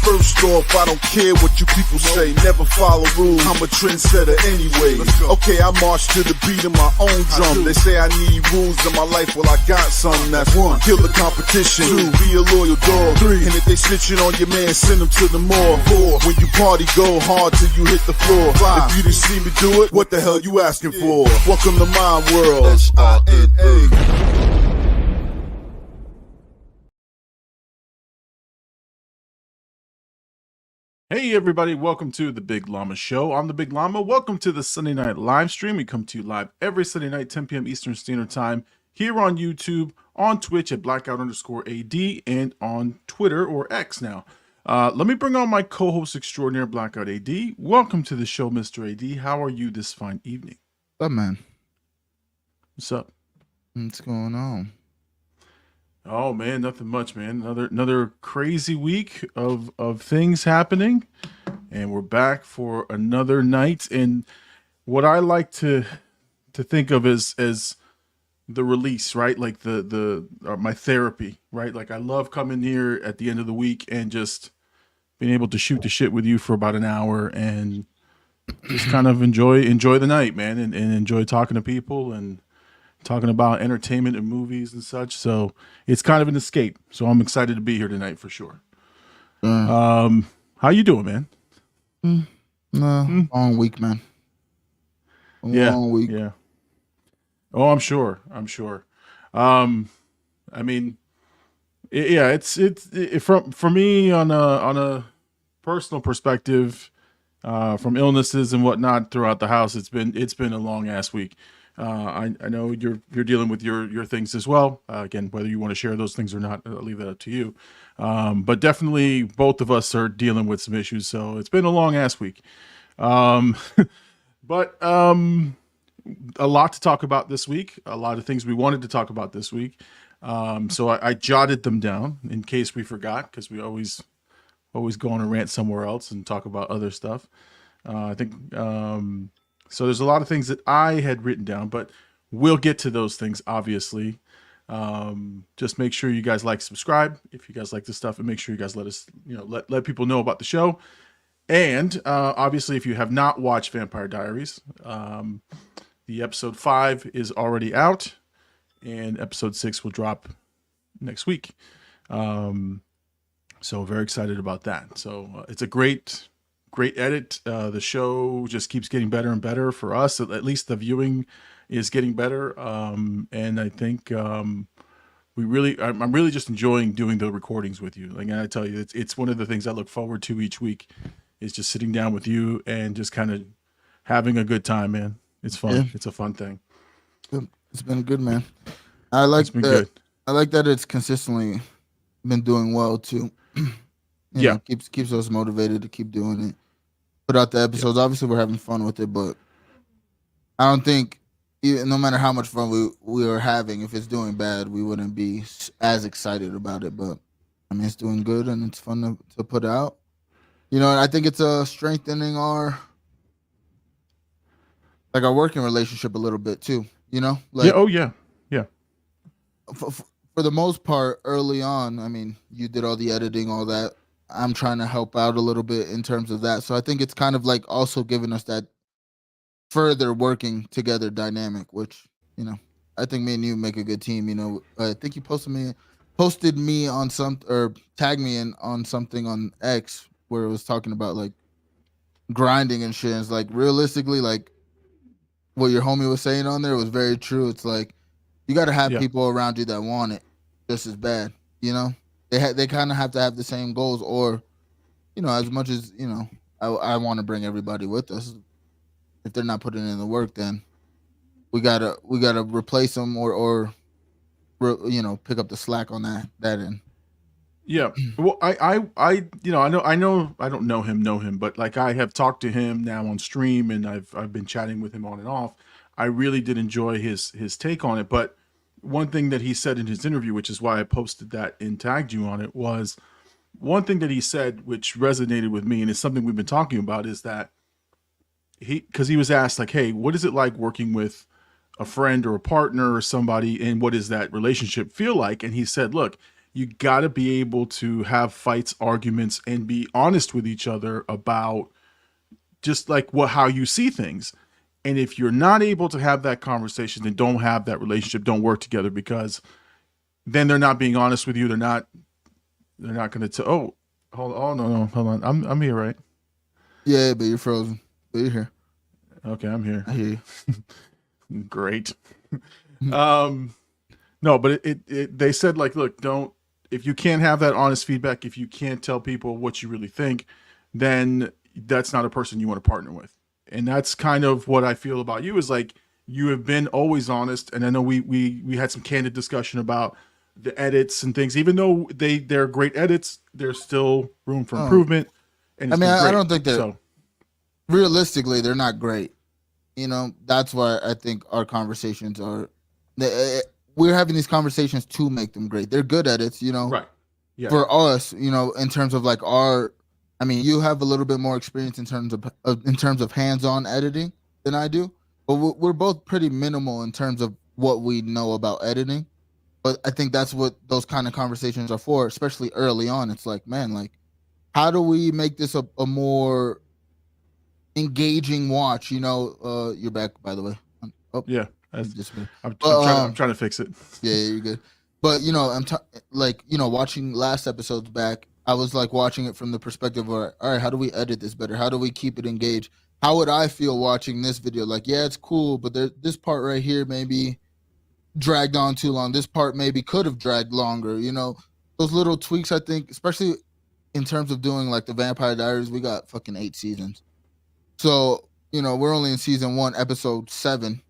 First off, I don't care what you people say. Never follow rules. I'm a trendsetter anyway. Okay, I march to the beat of my own drum. They say I need rules in my life. Well, I got some. That's one. Kill the competition. Two. Be a loyal dog. Three. And if they snitching on your man, send them to the mall. Four. When you party, go hard till you hit the floor. Five. If you didn't see me do it, what the hell you asking for? Welcome to my world. SINA. Hey everybody, welcome to the Big Llama Show. I'm the Big Llama. Welcome to the Sunday night live stream. We come to you live every Sunday night, 10 p.m. Eastern Standard Time, here on YouTube, on Twitch at Blkout_AD, and on Twitter or X now. Let me bring on my co-host extraordinaire, Blkout AD. Welcome to the show, Mr. AD. How are you this fine evening? What's up, man? What's up? What's going on? Oh man, nothing much, man. Another crazy week of things happening, and we're back for another night. And what I like to think of as the release, right? Like my therapy, right? Like I love coming here at the end of the week and just being able to shoot the shit with you for about an hour and just kind of enjoy the night, man, and enjoy talking to people and talking about entertainment and movies and such. So it's kind of an escape. So I'm excited to be here tonight for sure. How you doing, man? Long week, man. Long week. Yeah. Oh, I'm sure. I mean, it's for me on a personal perspective, from illnesses and whatnot throughout the house. It's been a long ass week. I know you're dealing with your things as well. Again, whether you want to share those things or not, I'll leave that up to you. But definitely both of us are dealing with some issues. So it's been a long ass week. But a lot to talk about this week. A lot of things we wanted to talk about this week. So I jotted them down in case we forgot, because we always go on a rant somewhere else and talk about other stuff. I think so there's a lot of things that I had written down, but we'll get to those things, obviously. Just make sure you guys like, subscribe if you guys like this stuff, and make sure you guys let us, let people know about the show. And obviously, if you have not watched Vampire Diaries, the episode 5 is already out, and episode 6 will drop next week. So very excited about that. So it's a great edit. The show just keeps getting better and better for us. At least the viewing is getting better. And I think I'm really just enjoying doing the recordings with you. Like I tell you, it's one of the things I look forward to each week, is just sitting down with you and just kind of having a good time, man. It's fun. Yeah. It's a fun thing. It's been good, man. I like that it's consistently been doing well too. Keeps us motivated to keep doing it. Put out the episodes. Yeah. Obviously, we're having fun with it, but I don't think, no matter how much fun we are having, if it's doing bad, we wouldn't be as excited about it. But I mean, it's doing good and it's fun to put out. And I think it's strengthening our working relationship a little bit too. Yeah. For the most part, early on, I mean, you did all the editing, all that. I'm trying to help out a little bit in terms of that. So I think it's kind of like also giving us that further working together dynamic, which, I think me and you make a good team. I think you posted me on or tagged me in on something on X where it was talking about like grinding and shit. And it's like, realistically, like what your homie was saying on there was very true. It's like, you got to have people around you that want it just as bad, They kind of have to have the same goals, or, as much as, I want to bring everybody with us. If they're not putting in the work, then we gotta replace them or pick up the slack on that end. Yeah. Well, I don't know him, but like I have talked to him now on stream, and I've been chatting with him on and off. I really did enjoy his take on it, but one thing that he said in his interview, which is why I posted that and tagged you on it, was one thing that he said, which resonated with me, and it's something we've been talking about, is that because he was asked like, hey, what is it like working with a friend or a partner or somebody, and what does that relationship feel like? And he said, look, you got to be able to have fights, arguments, and be honest with each other about just like how you see things. And if you're not able to have that conversation, then don't have that relationship, don't work together, because then they're not being honest with you. They're not going to no, hold on. I'm here, right? Yeah, but you're frozen. But you're here. Okay, I'm here. I hear you. Great. No, but they said, like, look, if you can't have that honest feedback, if you can't tell people what you really think, then that's not a person you want to partner with. And that's kind of what I feel about you, is like, you have been always honest. And I know we had some candid discussion about the edits and things. Even though they're great edits, there's still room for improvement. And I don't think that realistically, they're not great. That's why I think our conversations are, we're having these conversations to make them great. They're good edits, right. Yeah. For us, in terms of like you have a little bit more experience in terms of hands-on editing than I do, but we're both pretty minimal in terms of what we know about editing. But I think that's what those kind of conversations are for, especially early on. It's like, man, like, how do we make this a more engaging watch? You're back, by the way. Oh, yeah. I'm trying to fix it. Yeah, you're good. But watching last episodes back, I was like watching it from the perspective of, all right, how do we edit this better? How do we keep it engaged? How would I feel watching this video? Like, yeah, it's cool, but this part right here maybe dragged on too long. This part maybe could have dragged longer. Those little tweaks, I think, especially in terms of doing like the Vampire Diaries, we got fucking 8 seasons. So, we're only in season 1, episode 7,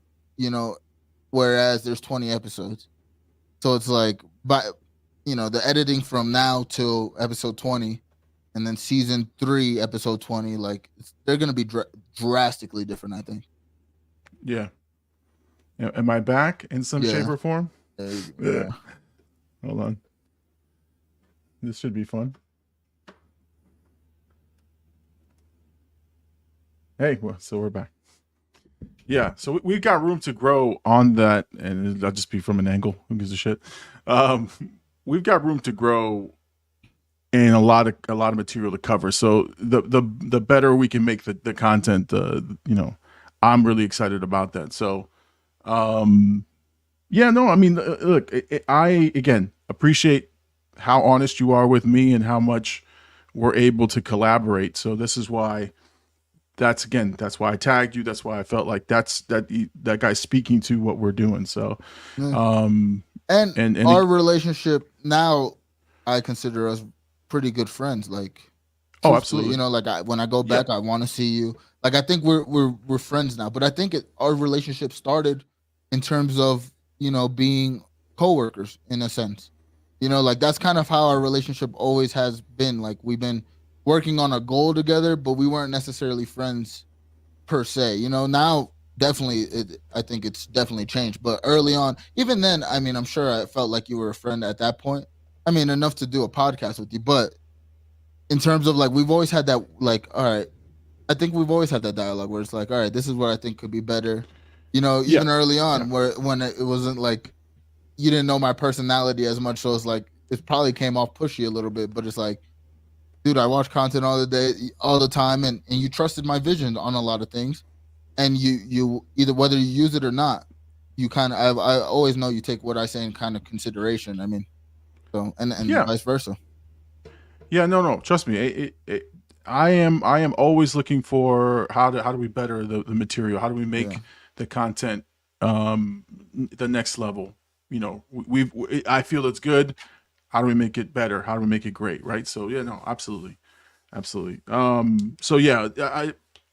whereas there's 20 episodes. So it's like, the editing from now till episode 20, and then season 3, episode 20, like, they're going to be drastically different, I think. Yeah. Am I back in some shape or form? Yeah. Hold on. This should be fun. Hey, so we're back. Yeah, so we've got room to grow on that, and I'll just be from an angle. Who gives a shit? We've got room to grow and a lot of material to cover. So the better we can make the content, I'm really excited about that. So, look, I again appreciate how honest you are with me and how much we're able to collaborate. So this is why. That's why I tagged you. That's why I felt like that guy's speaking to what we're doing. So, and our relationship now, I consider us pretty good friends. Like, oh, absolutely. When I go back, I want to see you. Like, I think we're friends now. But I think our relationship started in terms of being coworkers in a sense. That's kind of how our relationship always has been. Like, we've been working on a goal together, but we weren't necessarily friends per se. Now definitely I think it's definitely changed. But early on, even then, I'm sure I felt like you were a friend at that point. Enough to do a podcast with you. But in terms of like, we've always had that, like, all right, I think we've always had that dialogue where it's like, all right, this is what I think could be better. Even early on, when it wasn't like you didn't know my personality as much, so it's like it probably came off pushy a little bit, but it's like, dude, I watch content all the time, and you trusted my vision on a lot of things, and you either, whether you use it or not, you kind of, I always know you take what I say in kind of consideration. And vice versa. Yeah, no, trust me. I am always looking for how do we better the material? How do we make the content the next level? I feel it's good. How do we make it better? How do we make it great? Right. So yeah, no, absolutely. So yeah,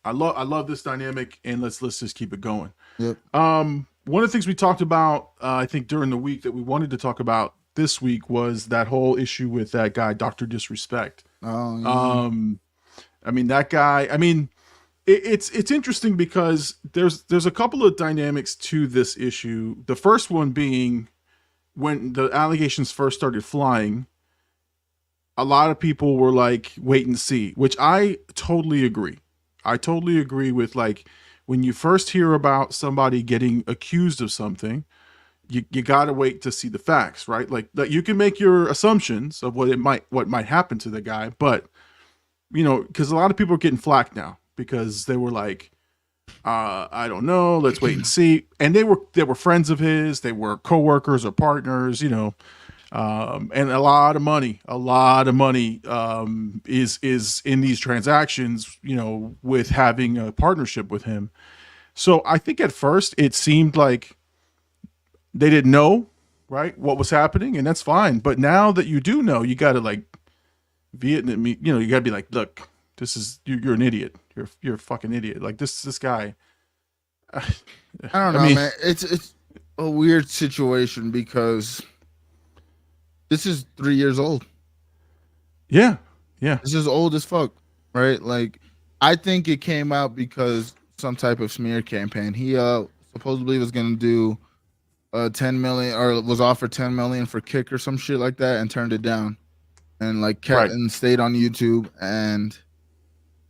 I love this dynamic, and let's just keep it going. Yep. One of the things we talked about, I think during the week that we wanted to talk about this week was that whole issue with that guy, Dr. Disrespect. Oh, yeah. That guy, it's interesting because there's a couple of dynamics to this issue. The first one being, when the allegations first started flying, a lot of people were like, wait and see, which I totally agree. I totally agree with, like, when you first hear about somebody getting accused of something, you got to wait to see the facts, right? Like you can make your assumptions of what might happen to the guy, but because a lot of people are getting flack now because they were like, I don't know, let's wait and see. And they were friends of his, they were coworkers or partners, and a lot of money is in these transactions, with having a partnership with him. So I think at first it seemed like they didn't know, right, what was happening, and that's fine. But now that you do know, you got to like Vietnam, you got to be like, look, this is you're an idiot. You're a fucking idiot. Like this guy. I don't know, man. It's a weird situation because this is 3 years old. Yeah. This is old as fuck, right? Like, I think it came out because some type of smear campaign. He supposedly was gonna do 10 million, or was offered 10 million for kick or some shit like that, and turned it down, and like kept and stayed on YouTube. And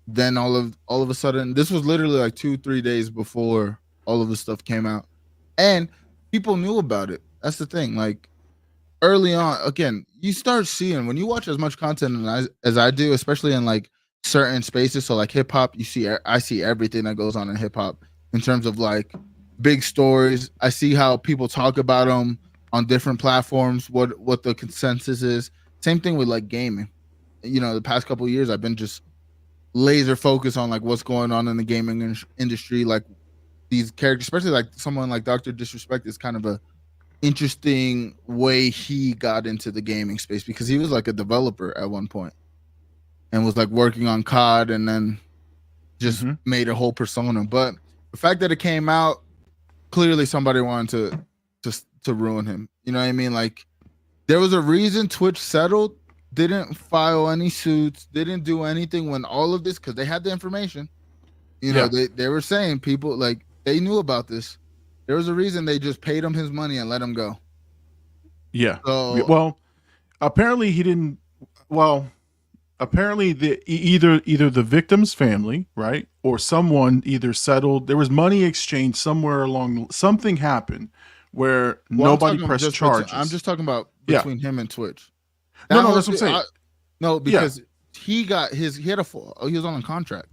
then all of a sudden, this was literally like 2-3 days before all of the stuff came out, and people knew about it. That's the thing. Like, early on, again, you start seeing, when you watch as much content as I do, especially in like certain spaces. So like hip hop, I see everything that goes on in hip hop in terms of like big stories. I see how people talk about them on different platforms, what the consensus is. Same thing with like gaming. The past couple of years, I've been just laser focused on like what's going on in the gaming industry. Like these characters, especially like someone like Dr. Disrespect, is kind of a interesting way he got into the gaming space, because he was like a developer at one point and was like working on COD, and then just made a whole persona. But the fact that it came out, clearly somebody wanted to ruin him. You know what I mean? Like, there was a reason Twitch settled, didn't file any suits, didn't do anything when all of this, because they had the information. They were saying, people, like, they knew about this. There was a reason they just paid him his money and let him go. Yeah. So, well, apparently he didn't. Well, apparently either the victim's family, right, or someone either settled. There was money exchanged somewhere along. Something happened where nobody pressed charges. I'm just talking about between him and Twitch. No, that's what I'm saying. Because he was on a contract,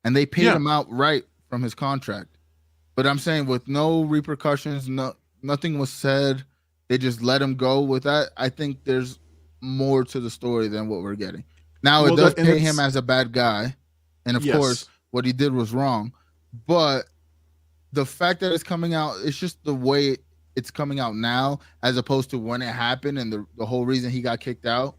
and they paid him out right from his contract. But I'm saying, with no repercussions, nothing was said. They just let him go with that. I think there's more to the story than what we're getting. Now, it does paint him as a bad guy. And of course, what he did was wrong. But the fact that it's coming out, it's just the way it's coming out now, as opposed to when it happened and the whole reason he got kicked out.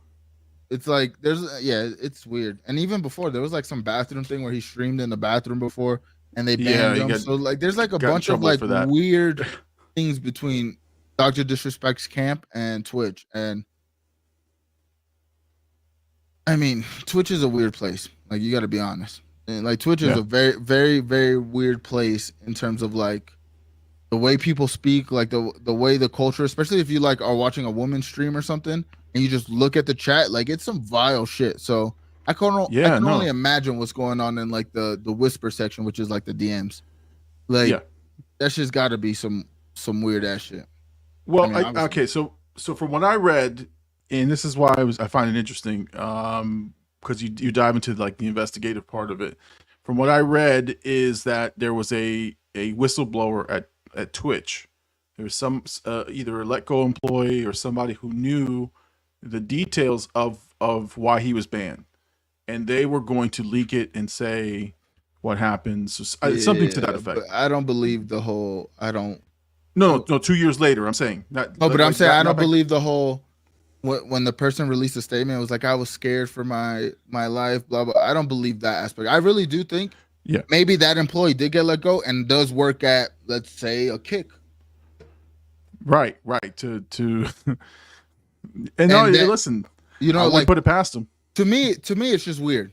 It's like, it's weird. And even before, there was like some bathroom thing where he streamed in the bathroom before, and they banned him. So like, there's like a bunch of like weird things between Dr. Disrespect's camp and Twitch. And I mean, Twitch is a weird place. Like, you got to be honest. And like, Twitch is a very, very, very weird place in terms of like the way people speak, like the way the culture, especially if you like are watching a woman stream or something, and you just look at the chat, like, it's some vile shit. So I can only imagine what's going on in like the whisper section, which is like the DMs. Like, that's just got to be some weird ass shit. Well, okay, so from what I read, and this is why I find it interesting, because you dive into like the investigative part of it. From what I read is that there was a whistleblower at Twitch. There was some either a let go employee or somebody who knew the details of why he was banned, and they were going to leak it and say what happened. So, something to that effect. I don't believe the whole. No. 2 years later, I'm saying. I'm saying I don't believe the whole. When the person released a statement, it was like, I was scared for my life, blah blah. I don't believe that aspect. I really do think maybe that employee did get let go and does work at, let's say, a Kick. Right. To and no, then, listen, I like, put it past him. To me, it's just weird.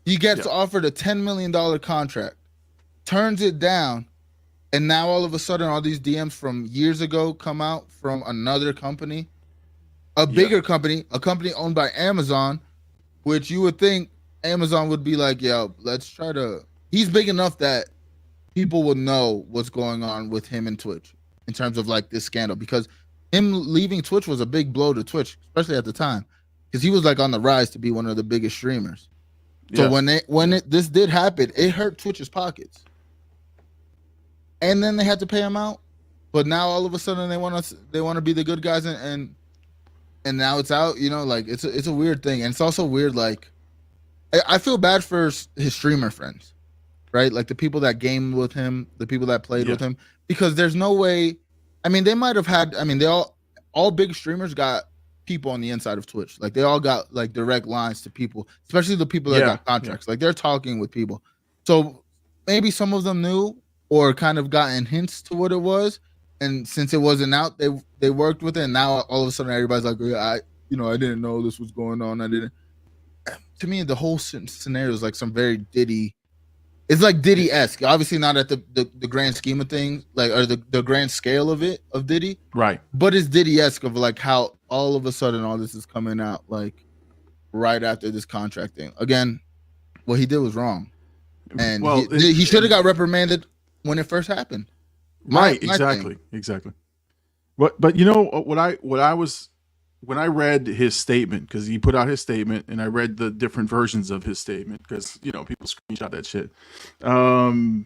He gets offered a $10 million contract, turns it down, and now all of a sudden, all these DMs from years ago come out from another company, a bigger company, a company owned by Amazon, which you would think Amazon would be like, yo, let's try to. He's big enough that people would know what's going on with him and Twitch. in terms of like this scandal, because him leaving Twitch was a big blow to Twitch, especially at the time, because he was like on the rise to be one of the biggest streamers. So this did happen, it hurt Twitch's pockets, and then they had to pay him out. But now all of a sudden they want to be the good guys, and now it's out. You know, like it's a weird thing, and it's also weird. Like I feel bad for his streamer friends, right? Like the people that gamed with him, the people that played with him, because there's no way. I mean, they might have had. I mean, they all big streamers got people on the inside of Twitch. Like they all got like direct lines to people, especially the people that got contracts. Like they're talking with people. So maybe some of them knew or kind of gotten hints to what it was. And since it wasn't out, they worked with it. And now all of a sudden everybody's like, I didn't know this was going on. I didn't. To me, the whole scenario is like some very Diddy. It's like Diddy-esque. Obviously not at the grand scheme of things, like, or the grand scale of Diddy. Right. But it's Diddy-esque of like how all of a sudden all this is coming out like right after this contract thing. Again, what he did was wrong. And he should have got reprimanded when it first happened. Exactly. But you know what I was, when I read his statement, because he put out his statement, and I read the different versions of his statement, because people screenshot that shit. The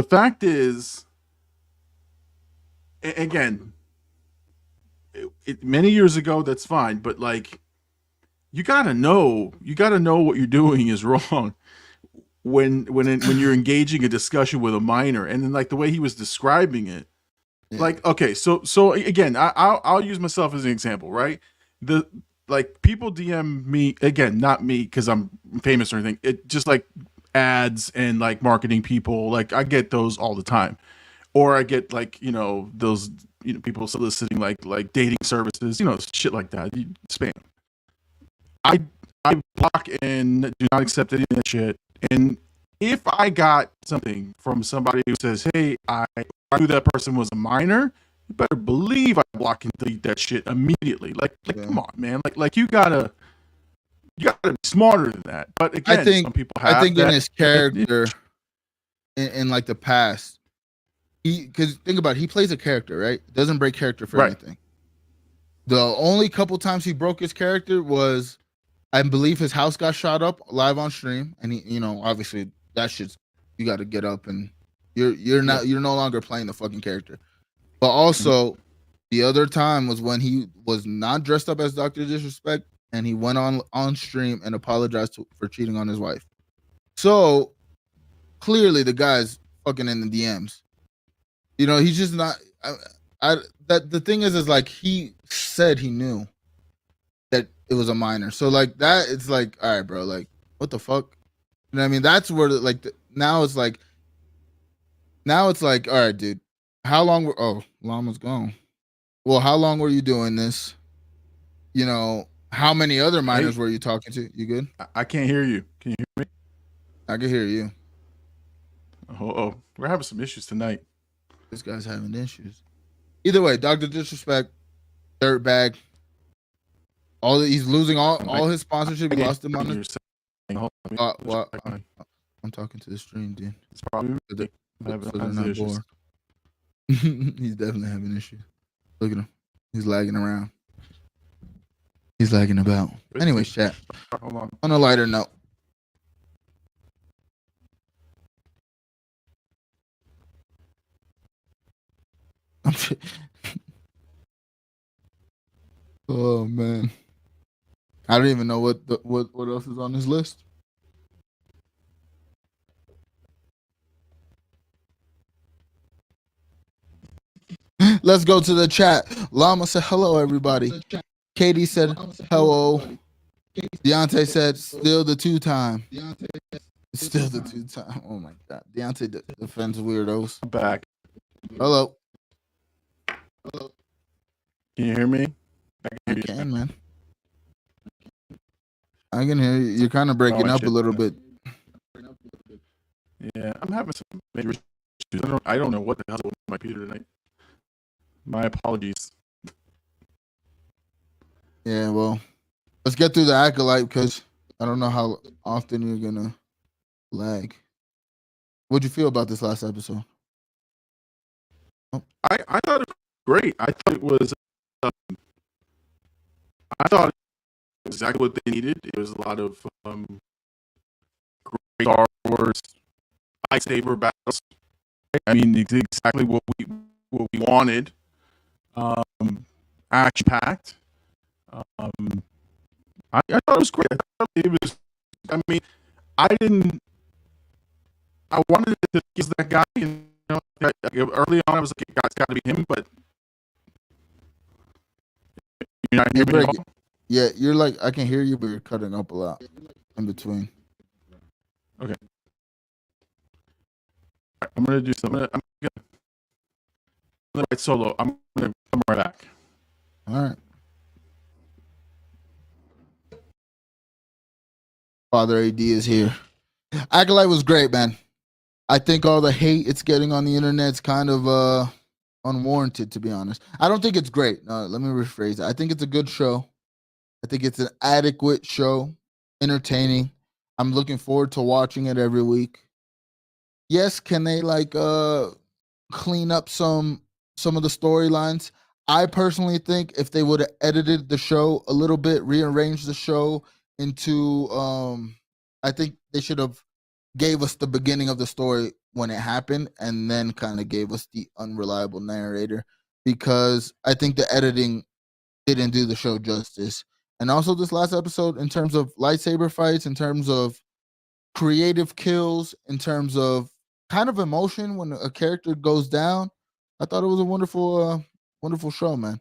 fact is, again, many years ago, that's fine, but like, you gotta know what you're doing is wrong when you're engaging a discussion with a minor, and then like the way he was describing it. Yeah. Like, okay, so again, I'll use myself as an example, right? People DM me, again, not me because I'm famous or anything. It just like ads and like marketing people, like I get those all the time, or I get like those people soliciting like dating services, shit like that. Spam. I block and do not accept any of that shit. And if I got something from somebody who says, "Hey, I knew that person was a minor," you better believe I block and delete that shit immediately. Like come on, man. Like you gotta be smarter than that. But again, some people have. I think in his character, in like the past, because think about it, he plays a character, right? Doesn't break character for anything. The only couple times he broke his character was, I believe, his house got shot up live on stream, and he, obviously that shit's, you got to get up and you're no longer playing the fucking character. But also, the other time was when he was not dressed up as Dr. Disrespect, and he went on stream and apologized for cheating on his wife. So clearly, the guy's fucking in the DMs. He's just not. That the thing is like he said he knew that it was a minor. So like that, it's like, all right, bro, like what the fuck? You know what I mean? That's where now it's like, all right, dude, how long Llama's gone. Well, how long were you doing this? How many other minors were you talking to? You good? I can't hear you. Can you hear me? I can hear you. Oh, we're having some issues tonight. This guy's having issues. Either way, Dr. Disrespect, dirtbag. He's losing all his sponsorship. He lost the money. I'm talking to the stream, dude. It's probably not bored. He's definitely having issues. Look at him. He's lagging around. He's lagging about. Anyways, chat. On a lighter note. Oh man, I don't even know what else is on his list. Let's go to the chat. Llama said hello, everybody. Katie said hello. Deontay said still the two-time. Still the two-time. Oh my god, Deontay defends weirdos. I'm back. Hello. Can you hear me? I can, man. I can hear you. You're kind of breaking up a little bit. Yeah, I'm having some major issues. I don't know what the hell's going on with my computer tonight. My apologies. Yeah, well, let's get through the acolyte because I don't know how often you're gonna lag. What'd you feel about this last episode? I thought it was great. I thought it was. I thought it was exactly what they needed. It was a lot of great Star Wars lightsaber battles. I mean, it's exactly what we wanted. Action packed. I thought it was great. I thought it was. I mean, I didn't. I wanted to use that guy. You know, early on, I was like, "It's got to be him," but you're not hearing me at all? Yeah, you're like, I can hear you, but you're cutting up a lot in between. Okay. I'm gonna do something. I'm gonna write solo. I'm gonna come right back. All right. Father AD is here. Acolyte was great, man. I think all the hate it's getting on the internet's kind of unwarranted, to be honest. I don't think it's great. No, let me rephrase it. I think it's a good show. I think it's an adequate show, entertaining. I'm looking forward to watching it every week. Yes, can they like clean up some of the storylines? I personally think if they would have edited the show a little bit, rearranged the show into I think they should have gave us the beginning of the story when it happened and then kind of gave us the unreliable narrator, because I think the editing didn't do the show justice. And also this last episode, in terms of lightsaber fights, in terms of creative kills, in terms of kind of emotion when a character goes down, I thought it was a wonderful show, man.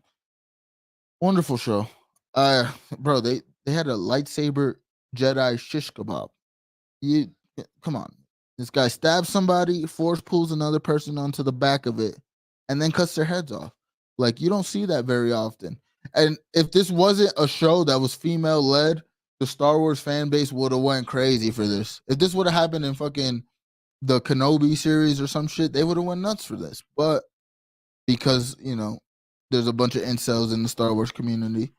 Wonderful show. Bro, they had a lightsaber Jedi shish kebab. You come on. This guy stabs somebody, force pulls another person onto the back of it, and then cuts their heads off. Like, you don't see that very often. And if this wasn't a show that was female led, the Star Wars fan base would have went crazy for this. If this would have happened in fucking the Kenobi series or some shit, they would have went nuts for this. But because, you know, there's a bunch of incels in the Star Wars community,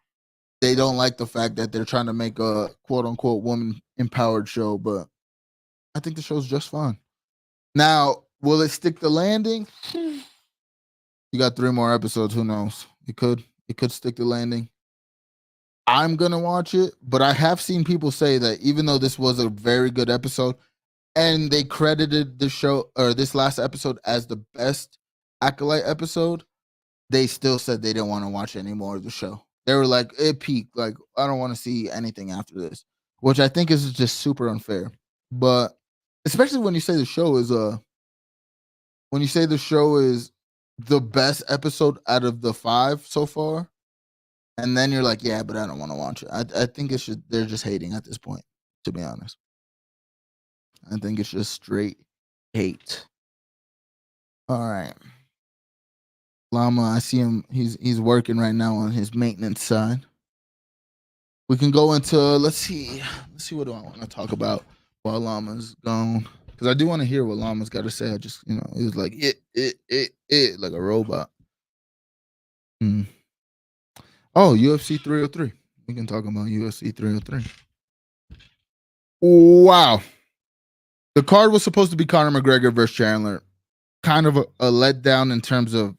they don't like the fact that they're trying to make a quote unquote woman empowered show. But I think the show's just fine. Now, will it stick the landing? You got 3 more episodes. Who knows? It could stick the landing. I'm gonna watch it, but I have seen people say that even though this was a very good episode, and they credited the show or this last episode as the best Acolyte episode, they still said they didn't want to watch any more of the show. They were like, it peaked. Like, I don't want to see anything after this, which I think is just super unfair. But especially when you say the show is the best episode out of the 5 so far, and then you're like, yeah, but I don't want to watch it. I think they're just hating at this point, to be honest. I think it's just straight hate. All right. Llama, I see him. He's working right now on his maintenance side. We can go into let's see what do I want to talk about while Llama's gone, because I do want to hear what Llama's got to say. I just, it was like it like a robot. Oh, UFC 303. We can talk about UFC 303. Wow. The card was supposed to be Conor McGregor versus Chandler. Kind of a letdown in terms of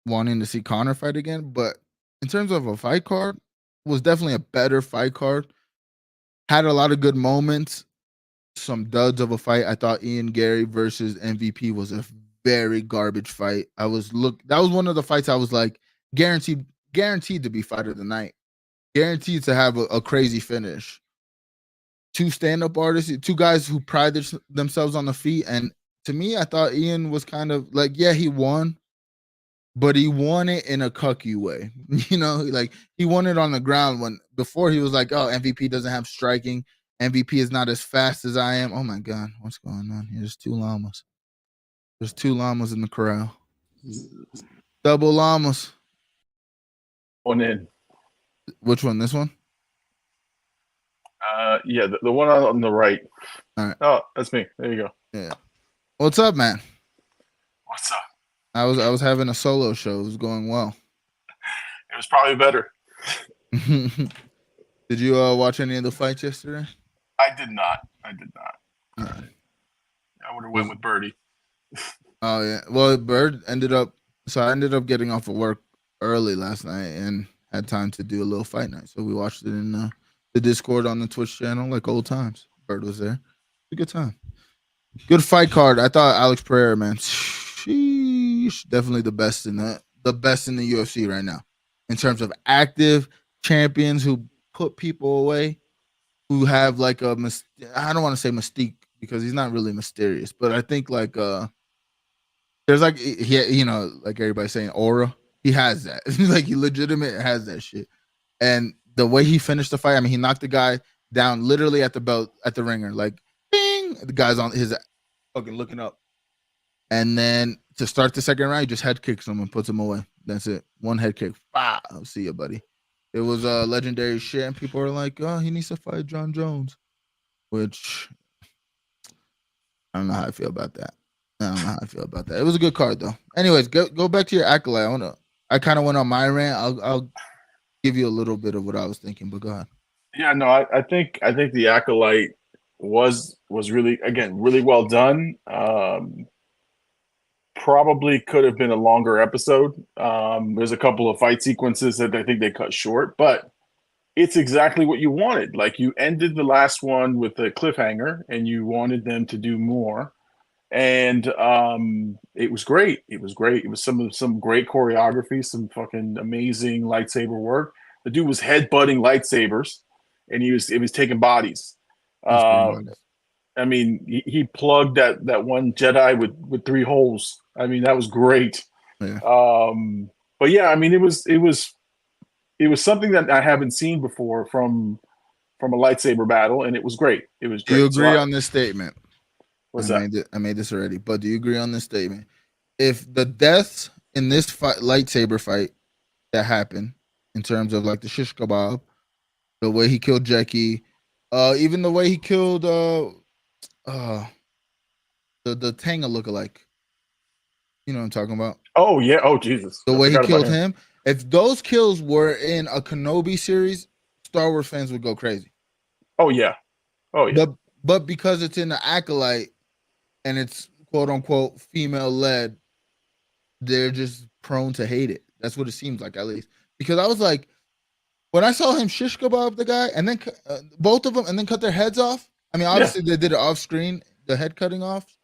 wanting to see Conor fight again, but in terms of a fight card, was definitely a better fight card. Had a lot of good moments, some duds of a fight. I thought Ian Gary versus MVP was a very garbage fight. That was one of the fights I was like, guaranteed to be fight of the night. Guaranteed to have a crazy finish. 2 stand-up artists, 2 guys who pride themselves on the feet. And to me, I thought Ian was kind of like, yeah, he won, but he won it in a cucky way. Like, he won it on the ground when before he was like, oh, MVP doesn't have striking. MVP is not as fast as I am. Oh my God, what's going on here? There's 2 llamas. There's 2 llamas in the corral. Double llamas. One in. Which one? This one? Yeah, the one on the right. All right. Oh, that's me. There you go. Yeah. What's up, man? What's up? I was having a solo show. It was going well. It was probably better. Did you watch any of the fights yesterday? I did not. Yeah. I would have went with Birdie. Oh yeah. Well, Bird ended up So I ended up getting off of work early last night and had time to do a little fight night. So we watched it in the Discord on the Twitch channel, like old times. Bird was there. A good time. Good fight card. I thought Alex Pereira, man, sheesh, definitely the best in the UFC right now in terms of active champions who put people away, who have like I don't want to say mystique because he's not really mysterious, but I think like there's like like everybody's saying aura. He has that. Like he legitimate has that shit. And the way he finished the fight, I mean, he knocked the guy down literally at the belt at the ringer, like bing. The guy's on his fucking looking up. And then to start the second round, he just head kicks him and puts him away. That's it. One head kick. I'll see you, buddy. It was legendary shit, and people are like, "Oh, he needs to fight John Jones," which I don't know how I feel about that. It was a good card though. Anyways, go back to your acolyte. I kind of went on my rant. I'll give you a little bit of what I was thinking, but go ahead. Yeah, no, I think the acolyte was really, again, really well done. Probably could have been a longer episode. There's a couple of fight sequences that I think they cut short, but it's exactly what you wanted. Like you ended the last one with a cliffhanger and you wanted them to do more. And it was great. It was some great choreography, some fucking amazing lightsaber work. The dude was headbutting lightsabers and he was taking bodies. I mean, he plugged that one Jedi with 3 holes. I mean, that was great. Yeah. But yeah, I mean, it was something that I haven't seen before from a lightsaber battle, and it was great. It was great. Do you agree on this statement? What's that? I made this already, but do you agree on this statement? If the deaths in this lightsaber fight that happened, in terms of like the shish kebab, the way he killed Jackie, even the way he killed the Tanga lookalike. You know what I'm talking about? Oh yeah. Oh Jesus. The way he killed him. If those kills were in a Kenobi series, Star Wars fans would go crazy. Oh yeah. Oh yeah. But because it's in the acolyte and it's quote unquote female led, they're just prone to hate it. That's what it seems like, at least. Because I was like, when I saw him shish kebab the guy and then both of them and then cut their heads off. I mean, obviously they did it off screen, the head cutting off,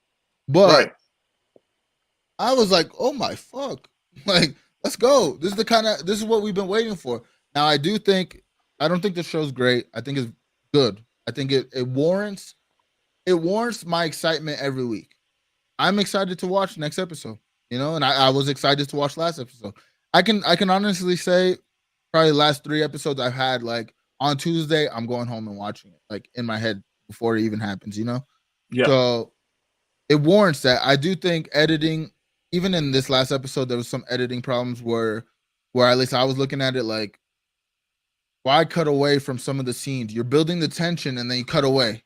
but I was like, oh my fuck, like let's go. This is what we've been waiting for. Now I don't think the show's great. I think it's good. I think it warrants my excitement every week. I'm excited to watch next episode, and I was excited to watch last episode. I can honestly say probably the last 3 episodes I've had, like on Tuesday, I'm going home and watching it, like in my head before it even happens, Yeah. So it warrants that. I do think editing, even in this last episode, there was some editing problems where at least I was looking at it like, why cut away from some of the scenes? You're building the tension and then you cut away.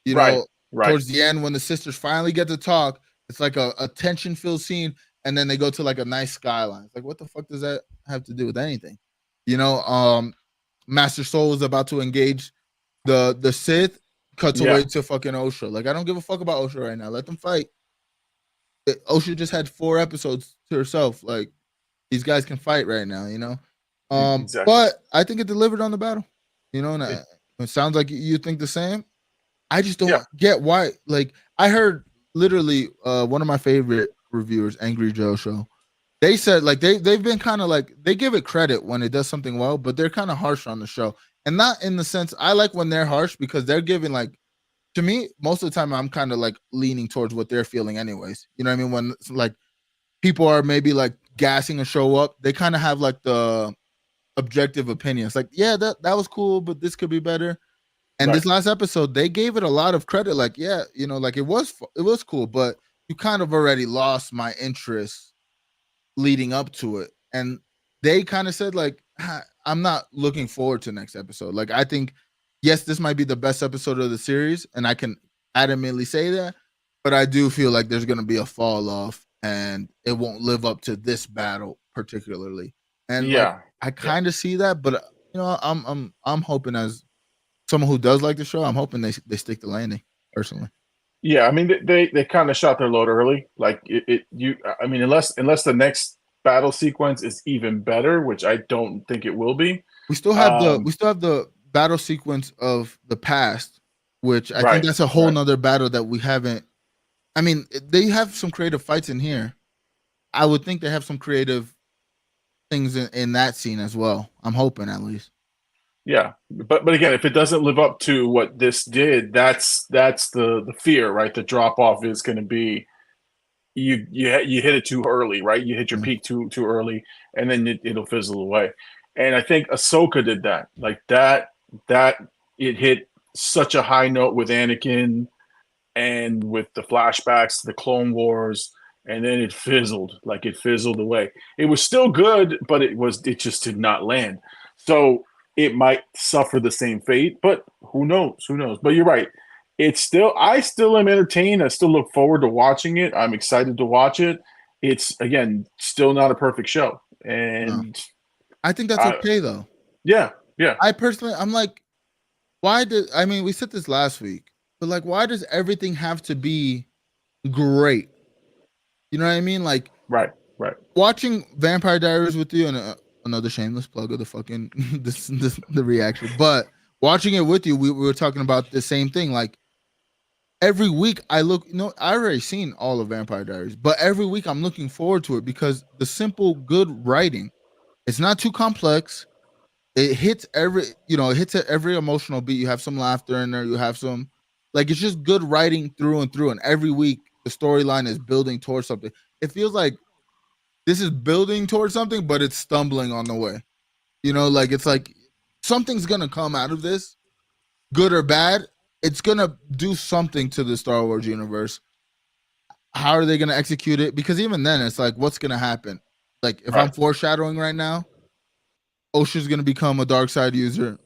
Towards the end when the sisters finally get to talk, it's like a tension-filled scene, and then they go to like a nice skyline. It's like, what the fuck does that have to do with anything? Master Soul is about to engage the Sith, cuts away to fucking Osha. Like, I don't give a fuck about Osha right now. Let them fight. Osha just had 4 episodes to herself. Like, these guys can fight right now, Exactly. But I think it delivered on the battle, and it sounds like you think the same. I just don't get why. Like, I heard literally one of my favorite reviewers, Angry Joe Show, they said like they've been kind of like, they give it credit when it does something well, but they're kind of harsh on the show. And not in the sense, I like when they're harsh because they're giving, like, to me, most of the time I'm kind of like leaning towards what they're feeling anyways. You know what I mean? When like people are maybe like gassing a show up, they kind of have like the objective opinions. Like, yeah, that was cool, but this could be better. And this last episode, they gave it a lot of credit. Like, yeah, like it was cool, but you kind of already lost my interest leading up to it. And they kind of said like, I'm not looking forward to next episode. Like, I think, yes, this might be the best episode of the series, and I can adamantly say that, but I do feel like there's going to be a fall off and it won't live up to this battle particularly. And like, I kind of see that, but I'm hoping, as someone who does like the show, I'm hoping they stick the landing personally. Yeah, I mean they kind of shot their load early. Like I mean unless the next battle sequence is even better, which I don't think it will be. We still have Um, the battle sequence of the past, which I think right, that's a whole right. nother battle that we haven't. I mean, they have some creative fights in here. I would think they have some creative things in that scene as well. I'm hoping at least. Yeah, but again, if it doesn't live up to what this did, that's the fear, right? The drop off is going to be you hit it too early, right? You hit your Yeah. peak too early, and then it'll fizzle away. And I think Ahsoka did that, like that it hit such a high note with Anakin and with the flashbacks to the Clone Wars, and then it fizzled, like it fizzled away. It was still good, but it just did not land. So it might suffer the same fate, but who knows? Who knows? But you're right. I still am entertained. I still look forward to watching it. I'm excited to watch it. It's again still not a perfect show. No. And I think that's okay though. yeah, yeah. I personally, I'm like, I mean, we said this last week, but like, why does everything have to be great? You know what I mean? Like, Right, right. watching Vampire Diaries with you, and another shameless plug of the fucking the reaction, but watching it with you, we were talking about the same thing. Like, every week I look, I already seen all of Vampire Diaries, but every week I'm looking forward to it because the simple, good writing, it's not too complex. It hits it hits at every emotional beat. You have some laughter in there. You have some, like, it's just good writing through and through. And every week the storyline is building towards something. It feels like this is building towards something, but it's stumbling on the way. Like, it's like something's gonna come out of this, good or bad. It's gonna do something to the Star Wars universe. How are they gonna execute it? Because even then, it's like, what's gonna happen? Like, if I'm Right. foreshadowing right now, Osha's gonna become a dark side user.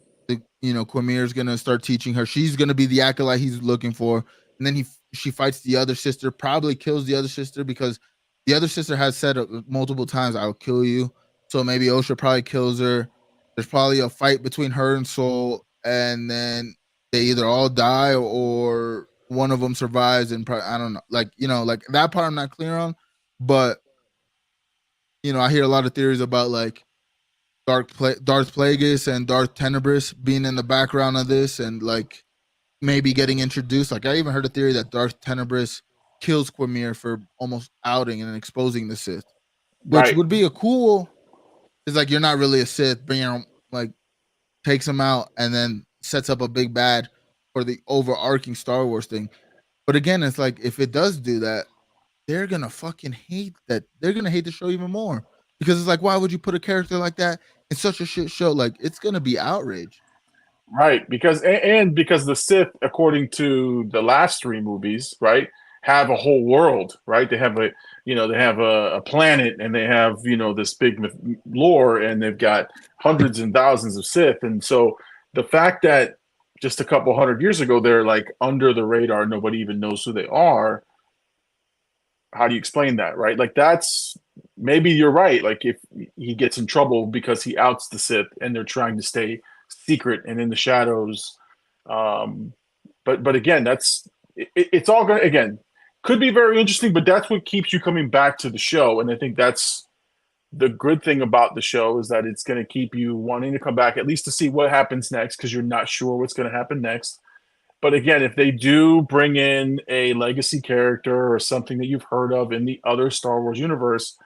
Quamir's gonna start teaching her. She's gonna be the acolyte he's looking for. And then she fights the other sister, probably kills the other sister because the other sister has said multiple times, "I'll kill you." So maybe Osha probably kills her. There's probably a fight between her and Soul, and then they either all die or one of them survives. And I don't know, like that part I'm not clear on, but I hear a lot of theories about like Darth Plagueis and Darth Tenebris being in the background of this, and like maybe getting introduced. Like, I even heard a theory that Darth Tenebris kills Quamir for almost outing and exposing the Sith, which Right. would be a cool. It's like, you're not really a Sith, but like, takes him out and then sets up a big bad for the overarching Star Wars thing. But again, it's like, if it does do that, they're gonna fucking hate that. They're gonna hate the show even more because it's like, why would you put a character like that in such a shit show? Like, it's gonna be outrage. Right, because because the Sith, according to the last three movies, right, have a whole world, right? They have a planet, and they have this big lore, and they've got hundreds and thousands of Sith, and so the fact that just a couple hundred years ago they're like under the radar, nobody even knows who they are. How do you explain that, right? Like, that's maybe you're right. Like, if he gets in trouble because he outs the Sith, and they're trying to stay secret and in the shadows. But again, it's all going to, again, could be very interesting, but that's what keeps you coming back to the show. And I think that's the good thing about the show, is that it's going to keep you wanting to come back at least to see what happens next, because you're not sure what's going to happen next. But again, if they do bring in a legacy character or something that you've heard of in the other Star Wars universe,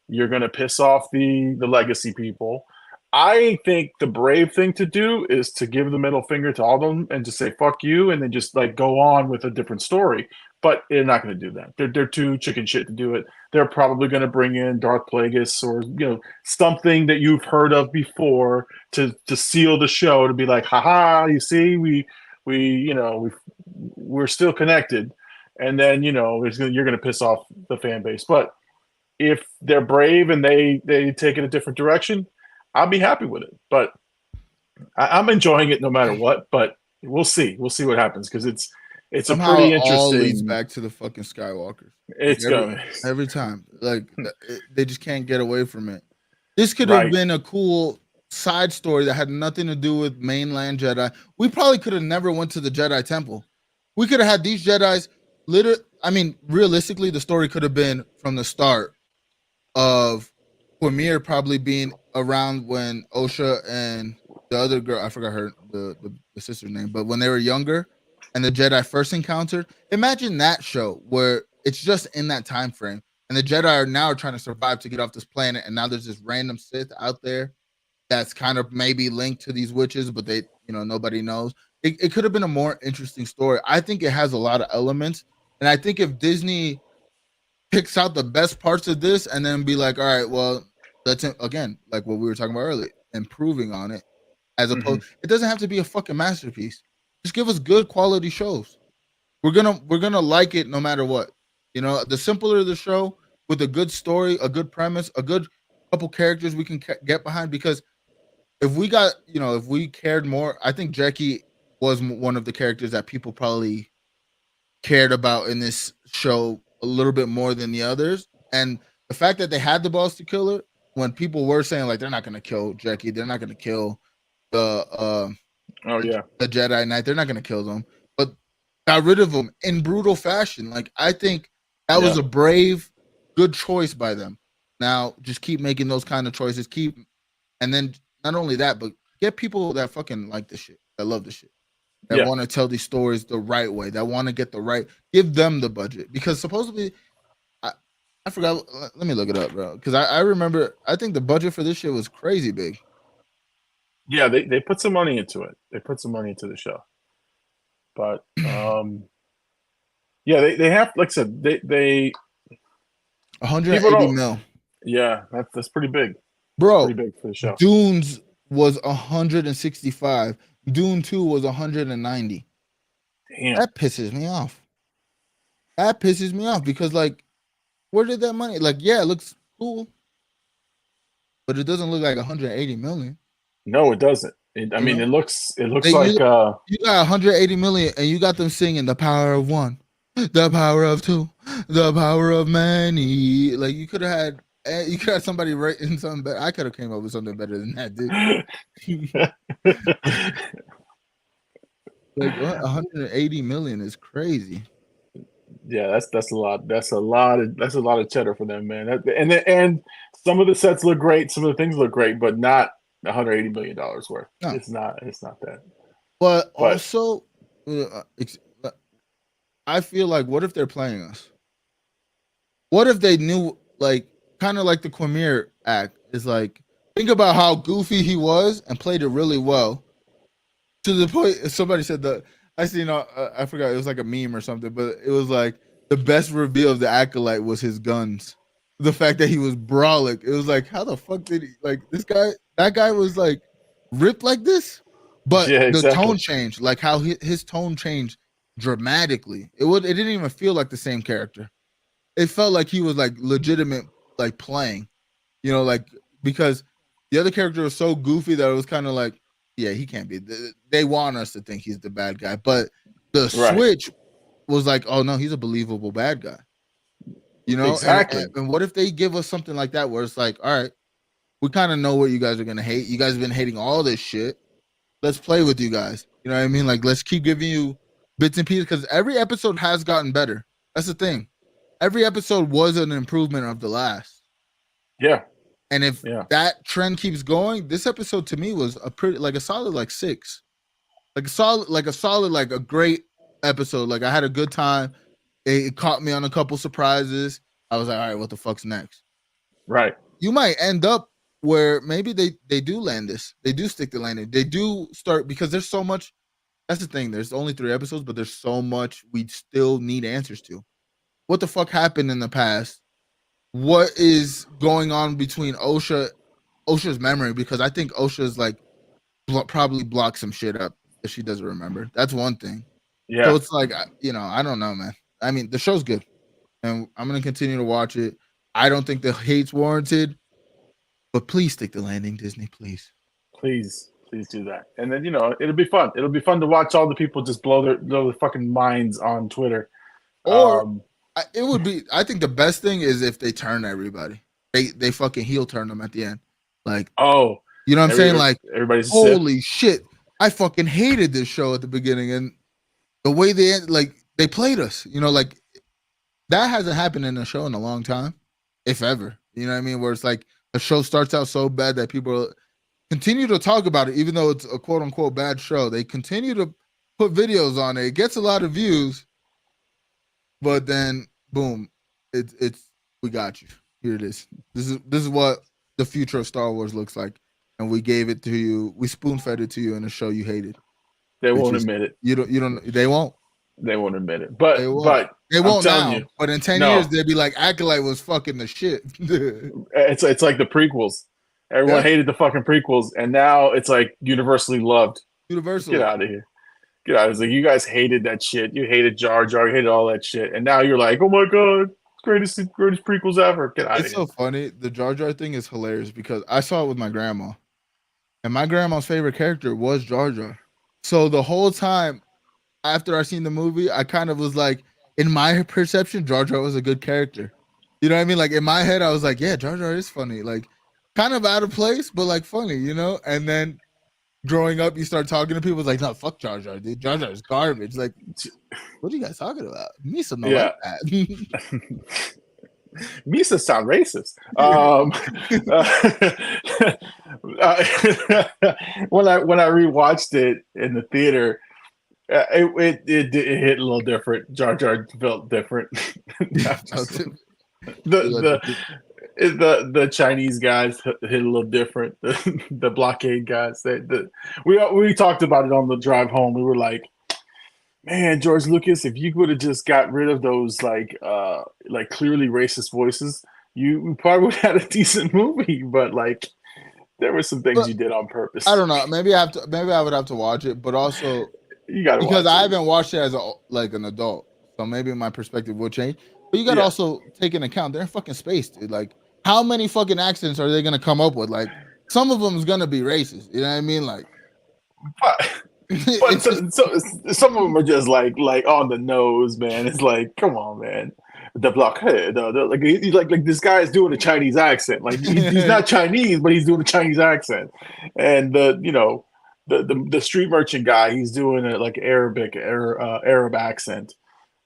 you're going to piss off the legacy people. I think the brave thing to do is to give the middle finger to all of them and just say fuck you, and then just like go on with a different story. But they're not going to do that. They're too chicken shit to do it. They're probably going to bring in Darth Plagueis or something that you've heard of before to seal the show, to be like, haha, you see, we're still connected. And then you're going to piss off the fan base. But if they're brave and they take it a different direction, I'll be happy with it. But I'm enjoying it no matter what. But we'll see. We'll see what happens, because it's Somehow a pretty it all leads interesting. back to the fucking Skywalkers. It's going Every time. Like, they just can't get away from it. This could have right. been a cool side story that had nothing to do with mainland Jedi. We probably could have never went to the Jedi Temple. We could have had these Jedis I mean, realistically, the story could have been from the start of Quamir probably being around when Osha and the other girl, I forgot the sister's name, but when they were younger and the Jedi first encountered, imagine that show where it's just in that time frame and the Jedi are now trying to survive to get off this planet, and now there's this random Sith out there that's kind of maybe linked to these witches, but they, nobody knows. It could have been a more interesting story. I think it has a lot of elements, and I think if Disney picks out the best parts of this and then be like, all right, well, let's again, like what we were talking about earlier, improving on it, as opposed, it doesn't have to be a fucking masterpiece. Just give us good quality shows. We're gonna like it no matter what. The simpler the show with a good story, a good premise, a good couple characters we can get behind. Because if we cared more, I think Jackie was one of the characters that people probably cared about in this show a little bit more than the others. And the fact that they had the balls to kill her, when people were saying like they're not gonna kill Jackie, they're not gonna kill the the Jedi Knight, they're not gonna kill them, but got rid of them in brutal fashion. Like, I think that was a brave, good choice by them. Now just keep making those kind of choices. And then not only that, but get people that fucking like this shit, that love this shit, that want to tell these stories the right way, that want to get the right, give them the budget. Because supposedly, I forgot, let me look it up, bro. Because I remember, I think the budget for this shit was crazy big. Yeah, they put some money into it. They put some money into the show. But, yeah, they have, like I said, they 180 mil. Yeah, that's pretty big. Bro, pretty big for the show. Dunes was 165. Dune 2 was 190. Damn. That pisses me off. That pisses me off because, like, where did that money? Like, yeah, it looks cool, but it doesn't look like 180 million. No, it doesn't. I mean, it looks like you got 180 million, and you got them singing "The Power of One," "The Power of Two," "The Power of Many." Like, you could have had somebody writing something better. I could have came up with something better than that, dude. Like, what? 180 million is crazy. Yeah, that's a lot. That's a lot of cheddar for them, man. And some of the sets look great, some of the things look great, but not $180 million worth. No. It's not that. But also, I feel like, what if they're playing us? What if they knew, like, kind of like the Quamir act is like, think about how goofy he was and played it really well. To the point, somebody said that, I seen, I forgot, it was like a meme or something, but it was like the best reveal of the Acolyte was his guns. The fact that he was brolic, it was like, how the fuck did he, like, that guy was like ripped like this? But the tone changed, like how his tone changed dramatically. It didn't even feel like the same character. It felt like he was like legitimate, like playing, like, because the other character was so goofy that it was kind of like, yeah, he can't be. They want us to think he's the bad guy, but the switch was like, oh no, he's a believable bad guy. Exactly. And what if they give us something like that, where it's like, all right, we kind of know what you guys are gonna hate. You guys have been hating all this shit. Let's play with you guys. You know what I mean? Like, let's keep giving you bits and pieces, because every episode has gotten better. That's the thing. Every episode was an improvement of the last. Yeah. And if that trend keeps going, this episode to me was a solid 6. Like a great episode. Like, I had a good time. It caught me on a couple surprises. I was like, all right, what the fuck's next? Right. You might end up where maybe they do land this. They do stick to landing. They do start, because there's so much. That's the thing. There's only 3 episodes, but there's so much we still need answers to. What the fuck happened in the past? What is going on between Osha's memory? Because I think Osha's like probably blocked some shit up if she doesn't remember. That's one thing. Yeah. So it's like, I don't know, man. I mean, the show's good, and I'm gonna continue to watch it. I don't think the hate's warranted, but please stick the landing, Disney, please. Please do that. And then, it'll be fun. It'll be fun to watch all the people just blow their fucking minds on Twitter. Or it would be, I think the best thing is if they turn everybody. They fucking heel turn them at the end. Like, oh, you know what I'm saying? Like, everybody's holy shit. I fucking hated this show at the beginning, and the way they end, like, they played us. You know, like that hasn't happened in a show in a long time, if ever. You know what I mean? Where it's like a show starts out so bad that people continue to talk about it, even though it's a quote unquote bad show. They continue to put videos on it. It gets a lot of views, but then boom, it's we got you. Here it is. This is what the future of Star Wars looks like, and we gave it to you. We spoon fed it to you in a show you hated. They won't admit it. You don't. They won't. They won't admit it. But they won't now. You, but in 10 years, they'd be like, Acolyte was fucking the shit. it's like the prequels. Everyone hated the fucking prequels, and now it's like universally loved. Universally. Get out of here. Get out. It's like you guys hated that shit. You hated Jar Jar. You hated all that shit, and now you're like, oh my god, greatest prequels ever. Get out of here. It's so funny. The Jar Jar thing is hilarious because I saw it with my grandma, and my grandma's favorite character was Jar Jar. So the whole time after I seen the movie, I kind of was like, in my perception, Jar Jar was a good character. You know what I mean? Like in my head, I was like, yeah, Jar Jar is funny. Like kind of out of place, but like funny, you know? And then growing up, you start talking to people, it's like, no, fuck Jar Jar, dude. Jar Jar is garbage. Like, what are you guys talking about? Misa no like that. Misa sound racist. When I rewatched it in the theater, it hit a little different. Jar Jar felt different. The Chinese guys hit a little different. The blockade guys. We talked about it on the drive home. We were like, man, George Lucas, if you would have just got rid of those like clearly racist voices, you probably would have had a decent movie. But like, there were some things you did on purpose. I don't know. Maybe I would have to watch it, but also you got to because I haven't watched it as an adult, so maybe my perspective will change. But you got to also take into account they're in fucking space, dude. Like, how many fucking accents are they gonna come up with? Like, some of them is gonna be racist. You know what I mean? Like, but some of them are just like on the nose, man. It's like, come on, man. The blockhead, like this guy is doing a Chinese accent. Like he's not Chinese, but he's doing a Chinese accent. And the street merchant guy, he's doing it like Arab accent.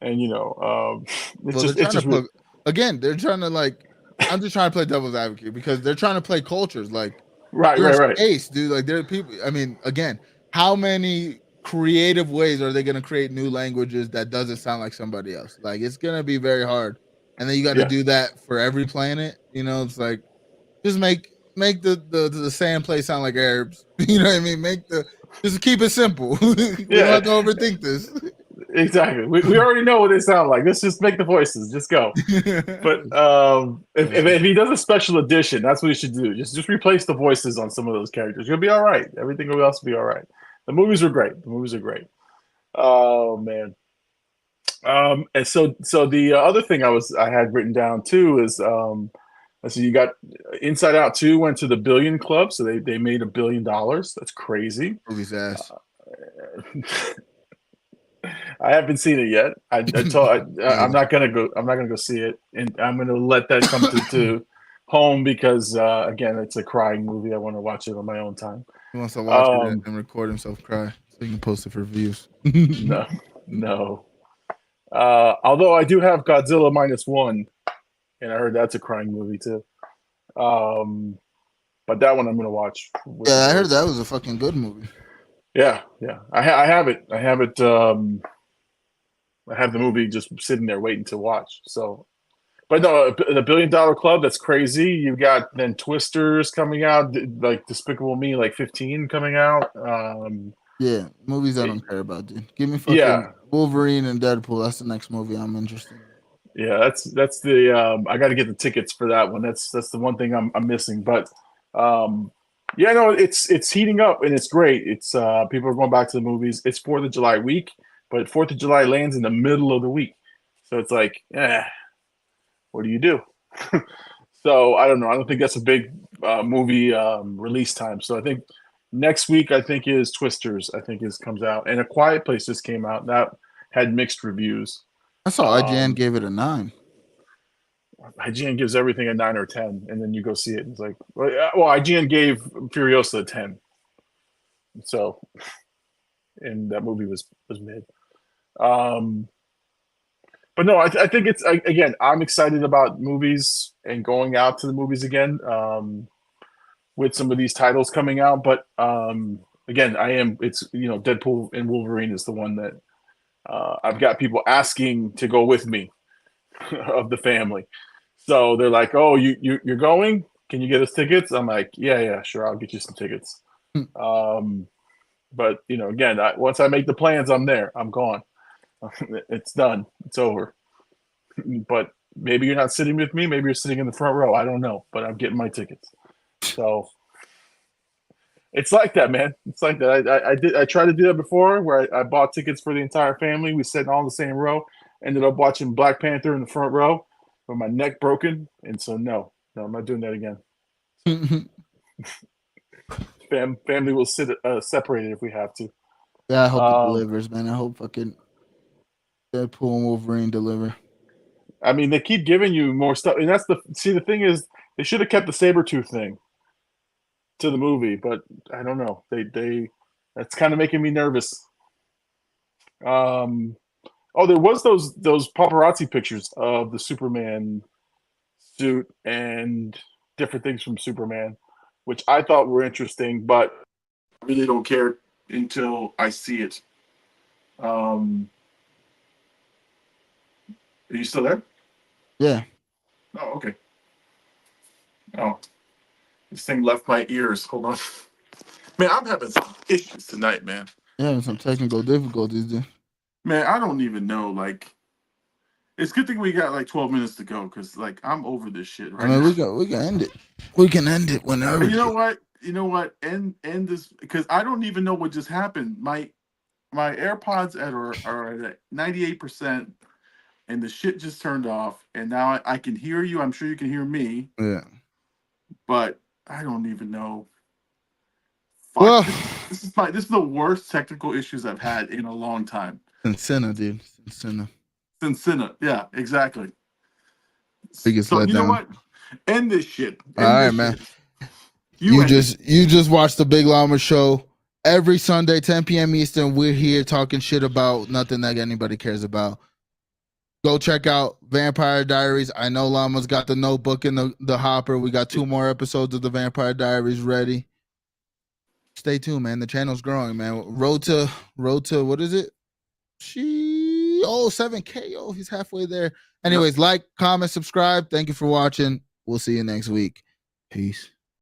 And again, they're trying to like. I'm just trying to play devil's advocate because they're trying to play cultures. Like, right. Space, dude. Like, there are people. I mean, again, how many creative ways are they going to create new languages that doesn't sound like somebody else? Like, it's going to be very hard. And then you got to do that for every planet. You know, it's like just make the sand place sound like Arabs. You know what I mean? Just keep it simple. You don't have to overthink this. Exactly. We already know what they sound like. Let's just make the voices. Just go. But if he does a special edition, that's what he should do. Just replace the voices on some of those characters. You'll be all right. Everything else will be all right. The movies are great. Oh man. And so the other thing I had written down too is so you got Inside Out 2 went to the billion club, so they made $1 billion. That's crazy. Movie's ass. I haven't seen it yet. I'm not gonna go. I'm not gonna go see it, and I'm gonna let that come to home because again, it's a crying movie. I want to watch it on my own time. He wants to watch it and record himself cry so he can post it for views. No. Although I do have Godzilla -1, and I heard that's a crying movie too. But that one I'm gonna watch. Yeah, I heard that was a fucking good movie. Yeah. I have it. I have the movie just sitting there waiting to watch. So, but no, the $1 Billion Club, that's crazy. You got then Twisters coming out, like Despicable Me, like 15 coming out. Yeah, movies I don't care about, dude. Give me fucking Wolverine and Deadpool. That's the next movie I'm interested in. Yeah, that's the I got to get the tickets for that one. That's the one thing I'm missing. But yeah, no, it's heating up and it's great. It's people are going back to the movies. It's 4th of July week, but 4th of July lands in the middle of the week, so it's like, what do you do? So I don't know. I don't think that's a big movie release time. So I think next week is Twisters. Comes out, and A Quiet Place just came out. That had mixed reviews. I saw IGN gave it a 9. IGN gives everything a 9 or 10, and then you go see it. And it's like, well, IGN gave Furiosa a 10. So, and that movie was mid. But no, I think it's again. I'm excited about movies and going out to the movies again with some of these titles coming out. But again, I am. It's Deadpool and Wolverine is the one that I've got people asking to go with me of the family. So they're like, "Oh, you're going? Can you get us tickets?" I'm like, "Yeah, sure, I'll get you some tickets." But again, once I make the plans, I'm there. I'm gone. It's done. It's over. But maybe you're not sitting with me. Maybe you're sitting in the front row. I don't know. But I'm getting my tickets. So it's like that, man. It's like that. I tried to do that before, where I bought tickets for the entire family. We sat all in the same row. Ended up watching Black Panther in the front row with my neck broken. And so no, I'm not doing that again. Family will sit separated if we have to. Yeah, I hope it delivers, man. I hope fucking Deadpool and Wolverine deliver. I mean, they keep giving you more stuff, and the thing is, they should have kept the Sabretooth thing to the movie, but I don't know. That's kind of making me nervous. There was those paparazzi pictures of the Superman suit and different things from Superman, which I thought were interesting, but I really don't care until I see it. Are you still there? Yeah. Oh, okay. Oh, this thing left my ears. Hold on. Man, I'm having some issues tonight, man. Yeah, some technical difficulties, dude. Man, I don't even know. Like, it's a good thing we got like 12 minutes to go, because like I'm over this shit right now. We can end it. We can end it whenever. You know what? End this, because I don't even know what just happened. My AirPods are at 98%, and the shit just turned off. And now I can hear you. I'm sure you can hear me. Yeah. But I don't even know. Fuck. Well, this is the worst technical issues I've had in a long time. Cincinnati, dude. Cincinnati. Yeah, exactly. Biggest So you know letdown. what? End this shit. All right, man. Shit. You just watched the Big Llama Show every Sunday, 10 p.m. Eastern. We're here talking shit about nothing that anybody cares about. Go check out Vampire Diaries. I know Llama's got the notebook in the hopper. We got 2 more episodes of the Vampire Diaries ready. Stay tuned, man. The channel's growing, man. Road to what is it? 7K. Oh, he's halfway there. Anyways, like, comment, subscribe. Thank you for watching. We'll see you next week. Peace.